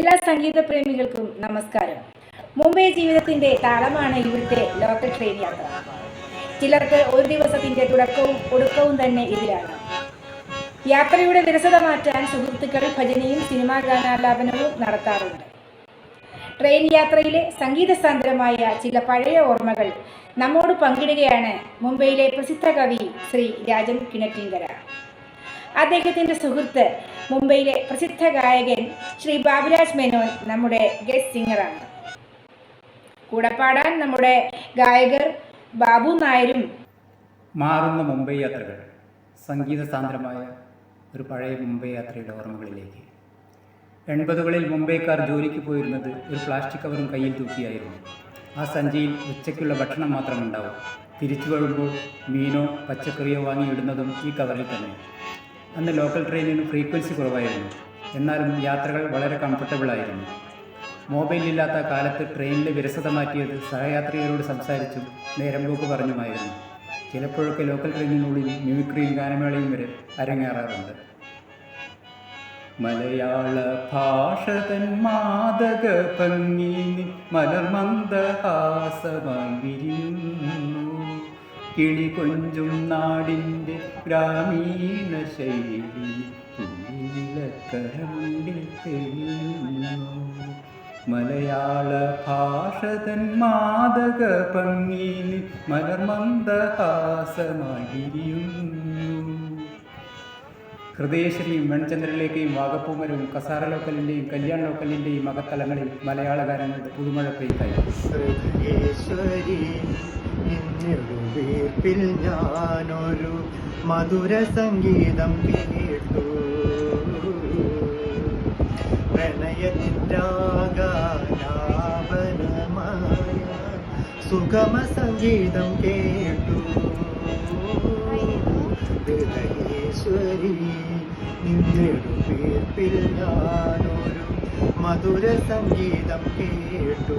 എല്ലാ സംഗീത പ്രേമികൾക്കും നമസ്കാരം. മുംബൈ ജീവിതത്തിന്റെ താളമാണ് ഇവിടുത്തെ ലോക്കൽ ട്രെയിൻ യാത്ര. ചിലർക്ക് ഒരു ദിവസത്തിന്റെ തുടക്കവും ഒടുക്കവും തന്നെ ഇതിലാണ്. യാത്രയുടെ വിരസത മാറ്റാൻ സുഹൃത്തുക്കൾ ഭജനയും സിനിമാ ഗാനാലാപനവും നടത്താറുണ്ട്. ട്രെയിൻ യാത്രയിലെ സംഗീതസാന്ദ്രമായ ചില പഴയ ഓർമ്മകൾ നമ്മോട് പങ്കിടുകയാണ് മുംബൈയിലെ പ്രസിദ്ധ കവി ശ്രീ രാജൻ കിണറ്റിങ്കര. അദ്ദേഹത്തിൻ്റെ സുഹൃത്ത് മുംബൈയിലെ പ്രസിദ്ധ ഗായകൻ ശ്രീ ബാബുരാജ് മേനോൻ നമ്മുടെ ഗസ്റ്റ് സിംഗറാണ്. കൂടെ പാടാൻ നമ്മുടെ ഗായകർ ബാബു നായരും. മാറുന്ന മുംബൈ യാത്രകൾ, സംഗീത സാന്ദ്രമായ ഒരു പഴയ മുംബൈ യാത്രയുടെ ഓർമ്മകളിലേക്ക്. 80കളിൽ മുംബൈക്കാർ ജോലിക്ക് പോയിരുന്നത് ഒരു പ്ലാസ്റ്റിക് കവറും കയ്യിൽ തൂക്കിയായിരുന്നു. ആ സഞ്ചിയിൽ ഉച്ചയ്ക്കുള്ള ഭക്ഷണം മാത്രമുണ്ടാവും. തിരിച്ചു വരുമ്പോൾ മീനോ പച്ചക്കറിയോ വാങ്ങിയിടുന്നതും ഈ കവറിൽ തന്നെ. അന്ന് ലോക്കൽ ട്രെയിനിന് ഫ്രീക്വൻസി കുറവായിരുന്നു, എന്നാലും യാത്രകൾ വളരെ കംഫർട്ടബിളായിരുന്നു. മൊബൈലില്ലാത്ത കാലത്ത് ട്രെയിനിലെ വിരസത മാറ്റിയത് സഹയാത്രികരോട് സംസാരിച്ചും നേരം പോക്ക് പറഞ്ഞുമായിരുന്നു. ചിലപ്പോഴൊക്കെ ലോക്കൽ ട്രെയിനിനുള്ളിൽ മിമിക്രിയും ഗാനമേളയും വരെ അരങ്ങേറാറുണ്ട്. മലയാള ഭാഷ തൻ മാദക ഭംഗി മലർമന്ദഹാസമായി വിരിയുന്നു. കിളി കൊഞ്ചും നാടിൻ്റെ ഗ്രാമീണ ശൈലി കരമുണ്ടിൽ തെളിയുന്നു. മലയാള ഭാഷ തൻ മാദക ഭംഗി മലർമന്ദഹാസമായി വിരിയുന്നു. ഹൃദയശ്രീയും വെൺചന്ദ്രലേഖയും വാഗപ്പൂമരവും കസാര ലോക്കലിൻ്റെയും കല്യാൺ ലോക്കലിൻ്റെയും അകത്തലങ്ങളിൽ മലയാള ഗാനങ്ങളുടെ പുതുമഴ പെയ്തായി. വീർപ്പിൽ ഞാനൊരു മധുര സംഗീതം കേട്ടു. പ്രണയത്തിൻ്റാകാലാപനമായ സുഗമ സംഗീതം കേട്ടു. ഹൃദയേശ്വരി വീർപ്പിൽ ഞാനൊരു മധുര സംഗീതം കേട്ടു.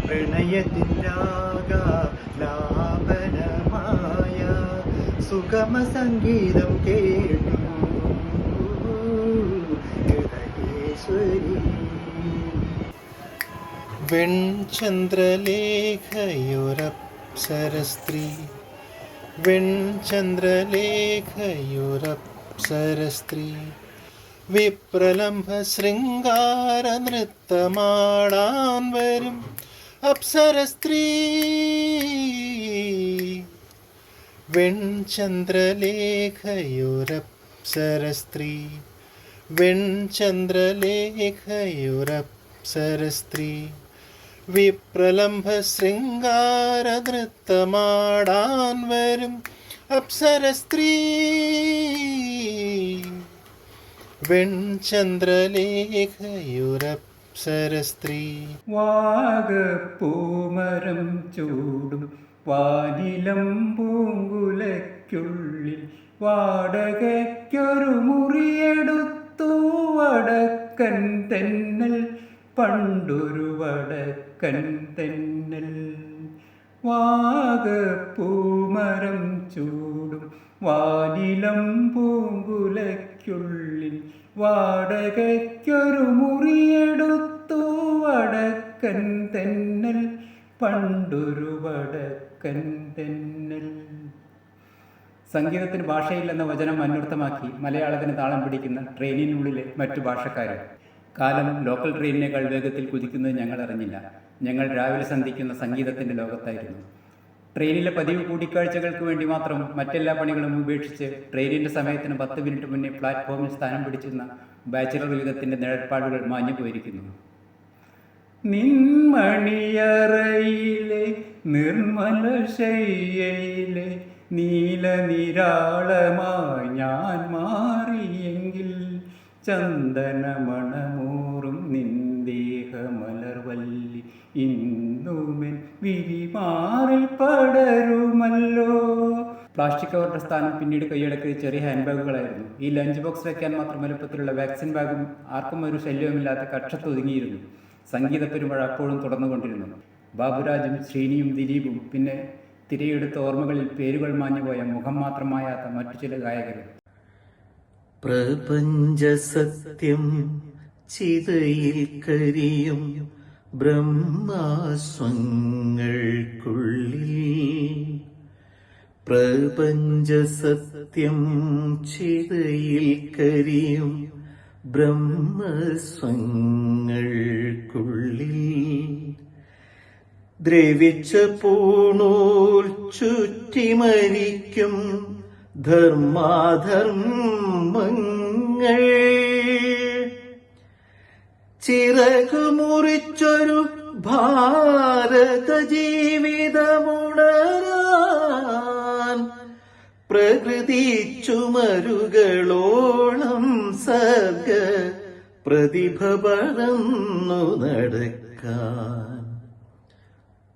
പ്രണയത്തിൻ്റാകാലാപനമായ സുഗമ സംഗീതം കേട്ടു. ഹൃദയേശ്വരി വെൺചന്ദ്രലേഖയൊരപ്സരസ്ത്രീ വെൺചന്ദ്രലേഖയൊരപ്സരസ്ത്രീ വിപ്രലംഭ ശൃംഗാര നൃത്തമാടാൻ വരും അപ്സരസ്ത്രീ. വെൺചന്ദ്രലേഖയൊരപ്സരസ്ത്രീ വെൺചന്ദ്രലേഖയൊരപ്സരസ്ത്രീ വിപ്രലംഭ ശൃംഗാര നൃത്തമാടാൻ വരും അപ്സരസ്ത്രീ. വെൺചന്ദ്രലേഖയൊരപ്സരസ്ത്രീ. വാഗപ്പൂമരം ചൂടും വാനിലം പൂങ്കുലയ്ക്കുള്ളിൽ വാടകയ്ക്കൊരു മുറിയെടുത്തു വടക്കൻ തെന്നൽ, പണ്ടൊരു വടക്കൻ തെന്നൽ. വാഗപ്പൂമരം ചൂടും വാനിലം പൂങ്കുലയ്ക്കുള്ളിൽ വാടകയ്ക്കൊരു മുറിയെടുത്തു വടക്കൻ തെന്നൽ, പണ്ടൊരു വടക്കൻ തെന്നൽ. സംഗീതത്തിന് ഭാഷയില്ലെന്ന വചനം അന്വർത്ഥമാക്കി മലയാളത്തിന് താളം പിടിക്കുന്ന ട്രെയിനിനുള്ളിലെ മറ്റു ഭാഷക്കാരും. കാലം ലോക്കൽ ട്രെയിനിനേക്കാൾ വേഗത്തിൽ കുതിക്കുന്നത് ഞങ്ങൾ അറിഞ്ഞില്ല. ഞങ്ങൾ രാവിലെ സന്ധിക്കുന്ന സംഗീതത്തിൻ്റെ ലോകത്തായിരുന്നു. ട്രെയിനിലെ പതിവ് കൂടിക്കാഴ്ചകൾക്ക് വേണ്ടി മാത്രം മറ്റെല്ലാ പണികളും ഉപേക്ഷിച്ച് ട്രെയിനിൻ്റെ സമയത്തിന് 10 മിനിറ്റ് മുന്നേ പ്ലാറ്റ്ഫോമിൽ സ്ഥാനം പിടിച്ചിരുന്ന ബാച്ചിലർ യുഗത്തിൻ്റെ നിഴൽപ്പാടുകൾ മാഞ്ഞു പോയിരിക്കുന്നു. നിൻമണിയറയിലെ നിർമ്മല ശയ്യയിലെ നീലനിരാളമായി ഞാൻ മാറിയെങ്കിൽ ചന്ദനമണമൂറും നിന്ദേഹമലർവല്ലി ഇന്നുമെൻ വിരിമാറിൽ പടരുമല്ലോ. പ്ലാസ്റ്റിക് കവറിൻ്റെ സ്ഥാനം പിന്നീട് കൈയടക്കിയത് ചെറിയ ഹാൻഡ് ബാഗുകളായിരുന്നു. ഈ ലഞ്ച് ബോക്സ് വയ്ക്കാൻ മാത്രം വലുപ്പത്തിലുള്ള വാക്സിൻ ബാഗും ആർക്കും ഒരു ശല്യവുമില്ലാത്ത കക്ഷത്തൊതുങ്ങിയിരുന്നു. സംഗീത പെരുമഴ അപ്പോഴും തുടർന്നുകൊണ്ടിരുന്നു. ബാബുരാജും ശ്രീനിയും ദിലീപും പിന്നെ തിരയെടുത്ത ഓർമ്മകളിൽ പേരുകൾ മാഞ്ഞുപോയ മുഖം മാത്രമായാത്ത മറ്റു ചില ഗായകരും. പ്രപഞ്ചസത്യം ചിതയിൽ കരിയും ബ്രഹ്മാസ്വങ്ങൾക്കുള്ളിൽ. പ്രപഞ്ചസത്യം ചിതയിൽ കരിയും ബ്രഹ്മസ്വങ്ങൾക്കുള്ളിൽ. ദ്രവിച്ച പൂണൂൽ ചുറ്റിമരിക്കും ധർമാധർമ്മങ്ങൾ. ചിറകുമുറിച്ചൊരു ഭാരത ജീവിതമുണരാൻ പ്രകൃതി ചുമരുകളോളം സർഗ പ്രതിഭ പടർന്നു നടക്കാൻ.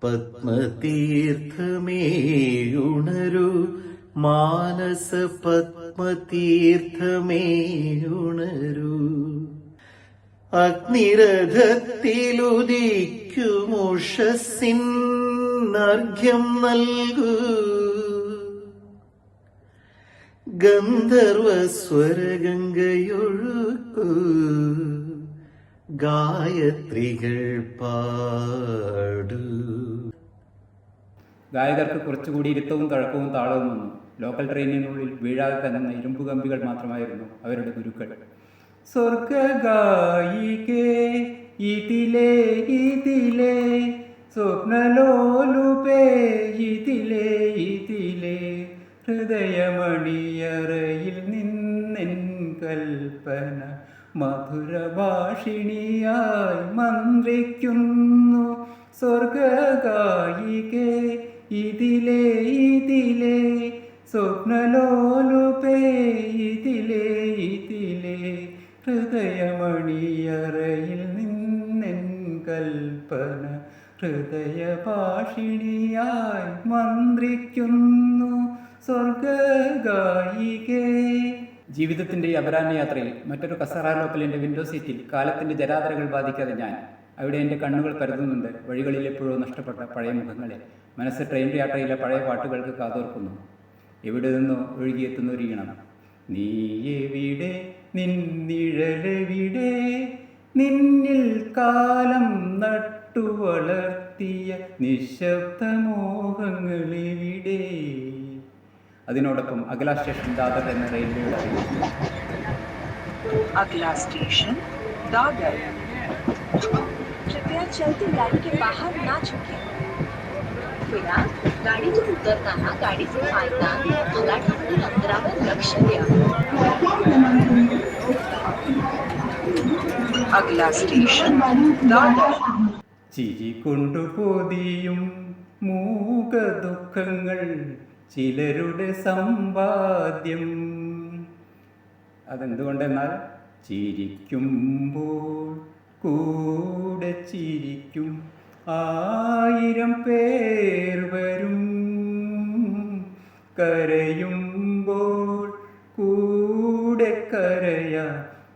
പത്മതീർത്ഥമേയുണരു മാനസ പത്മതീർത്ഥമേയുണരു. അഗ്നിരഥത്തിലുദിക്കുമുഷസ്സിന്നർഘ്യം നൽകൂ. ഗന്ധർവസ്വരഗംഗയൊഴുക്കൂ. ഗായത്രികൾ പാടൂ. ഗായകർക്ക് കുറച്ചുകൂടി ഇരുത്തവും തഴക്കവും താളവും വന്നു. ലോക്കൽ ട്രെയിനിനുള്ളിൽ വീഴാതെ തന്നുന്ന ഇരുമ്പ് കമ്പികൾ മാത്രമായിരുന്നു അവരുടെ ഗുരുക്കൾ. സ്വർഗായികേ ഇതിലേ ഇതിലേ സ്വപ്നലോലുപേ ഇതിലേ ഇതിലേ ഹൃദയമണിയറയിൽ നിന്നെൻ കൽപ്പന മധുരഭാഷിണിയായി മന്ത്രിക്കുന്നു. സ്വർഗായികേ ഇതിലേ ഇതിലേ സ്വപ്നലോലുപേ ഇതിലേ ഇതിലേ ഹൃദയമണിയറയിൽ നിന്നെൻ കൽപ്പന ഹൃദയഭാഷിണിയായി മന്ത്രിക്കുന്നു. സ്വർഗായികേ. ജീവിതത്തിൻ്റെ ഈ അപരാഹ്ന യാത്രയിൽ മറ്റൊരു കസറ ലോക്കലിൻ്റെ വിൻഡോ സീറ്റിൽ കാലത്തിൻ്റെ ജരാതരകൾ ബാധിക്കാതെ ഞാൻ അവിടെ എൻ്റെ കണ്ണുകൾ പരതുന്നുണ്ട് വഴികളിൽ എപ്പോഴോ നഷ്ടപ്പെട്ട പഴയ മുഖങ്ങളെ. മനസ്സ് ട്രെയിൻ യാത്രയിലെ പഴയ പാട്ടുകൾക്ക് കാതോർക്കുന്നു. എവിടെ നിന്നോ ഒഴുകിയെത്തുന്ന ഒരു ഈണം. നീ എവിടെ, നിന്നിഴലെവിടെ, നിന്നിൽ കാലം നട്ടു വളർത്തിയ നിശബ്ദമോഹങ്ങളെവിടെ. അതിനോടൊപ്പം അഗല സ്റ്റേഷൻ ദാദർ എന്ന റെയിൽവേയുടെ അറിയിച്ചു. अगला स्टेशन दादर। कृपया चलती गाड़ी के बाहर ना झुकें। फिलहाल गाडीतून उतरताना गाडीचे पायदान व फलाटावरील अंतरावर लक्ष द्या. अगला स्टेशन दादर। ചിരി കൊണ്ടു പൊതിയും മൂക ദുഃഖങ്ങൾ ചിലരുടെ സമ്പാദ്യം. അതെന്തുകൊണ്ടെന്നാൽ ചിരിക്കുമ്പോൾ കൂടെ ചിരിക്കും 1000 പേർ വരും. കരയുമ്പോൾ കൂടെ കരയാ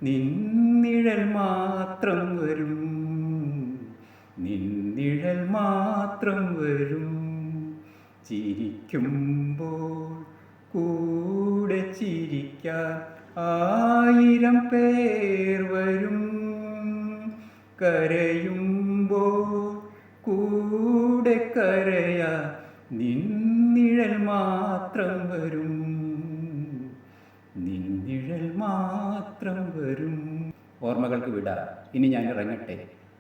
നിന്നിഴൽ മാത്രം വരും. നിന്നിഴൽ മാത്രം വരും. ചിരിക്കുമ്പോൾ കൂടെ ചിരിക്കാൻ 1000 പേർ വരും. കരയുമ്പോൾ കൂടെ കരയാ നിന്നിഴൽ മാത്രം വരും. നിന്നിഴൽ മാത്രം വരും. ഓർമ്മകൾക്ക് വിട. ഇനി ഞാൻ ഇറങ്ങട്ടെ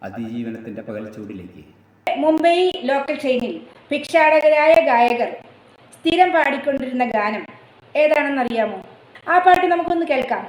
അതിജീവനത്തിൻ്റെ പകൽ ചൂടിലേക്ക്. മുംബൈ ലോക്കൽ ട്രെയിനിൽ ഭിക്ഷാടകരായ ഗായകർ സ്ഥിരം പാടിക്കൊണ്ടിരുന്ന ഗാനം ഏതാണെന്നറിയാമോ? ആ പാട്ട് നമുക്കൊന്ന് കേൾക്കാം.